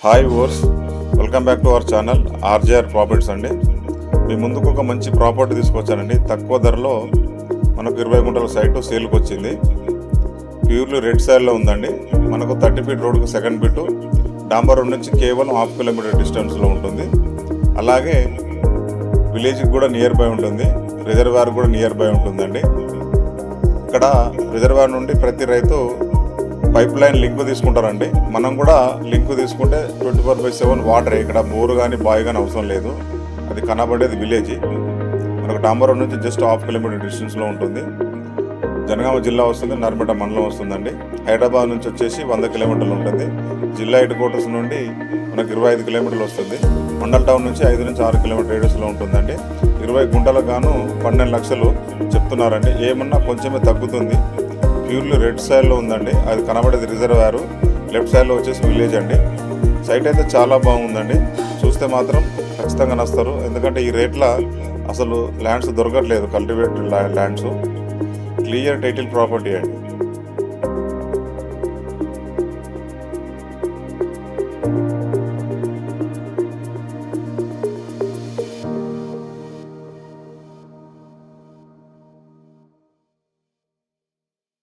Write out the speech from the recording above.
Hi ఓర్స్, welcome back to our channel RJR properties అండి. మీ ముందుకు ఒక మంచి ప్రాపర్టీ తీసుకొచ్చానండి. తక్కువ ధరలో మనకు 20 గుంటల సైటు సేల్కి వచ్చింది. ప్యూర్లీ రెడ్ సైడ్లో ఉందండి. మనకు 30 ఫీట్ రోడ్కు సెకండ్ బిట్టు, డాంబర్ రోడ్ నుంచి కేవలం 1/2 కిలోమీటర్ డిస్టెన్స్లో ఉంటుంది. అలాగే విలేజ్కి కూడా నియర్ బై ఉంటుంది, రిజర్వాయర్ కూడా నియర్ బై ఉంటుందండి. ఇక్కడ రిజర్వాయర్ నుండి ప్రతి రైతు పైప్ లైన్ లింక్ తీసుకుంటారండి. మనం కూడా లింక్ తీసుకుంటే 24/7 వాటర్. ఇక్కడ బోరు కానీ బావి కానీ అవసరం లేదు. అది కనబడేది విలేజ్. మనకు డాంబర్ రోడ్ నుంచి జస్ట్ 1/2 కిలోమీటర్ డిస్టెన్స్లో ఉంటుంది. జనగామ జిల్లా వస్తుంది, నర్మట మండలం వస్తుందండి. హైదరాబాద్ నుంచి వచ్చేసి 100 కిలోమీటర్లు ఉంటుంది. జిల్లా హెడ్ క్వార్టర్స్ నుండి మనకు 25 కిలోమీటర్లు వస్తుంది. మండల్ టౌన్ నుంచి 5 నుంచి 6 కిలోమీటర్ రేడియస్లో ఉంటుందండి. 20 గుంటలకు గాను 12 లక్షలు చెప్తున్నారండి. ఏమన్నా కొంచెమే తగ్గుతుంది. ప్యూర్లీ రెడ్ సైడ్లో ఉందండి. అది కనబడేది రిజర్వాయర్. లెఫ్ట్ సైడ్లో వచ్చేసి విలేజ్ అండి. సైట్ అయితే చాలా బాగుందండి. చూస్తే మాత్రం ఖచ్చితంగా నస్తారు. ఎందుకంటే ఈ రేట్ల అసలు ల్యాండ్స్ దొరకట్లేదు, cultivated lands. Clear title property అండి.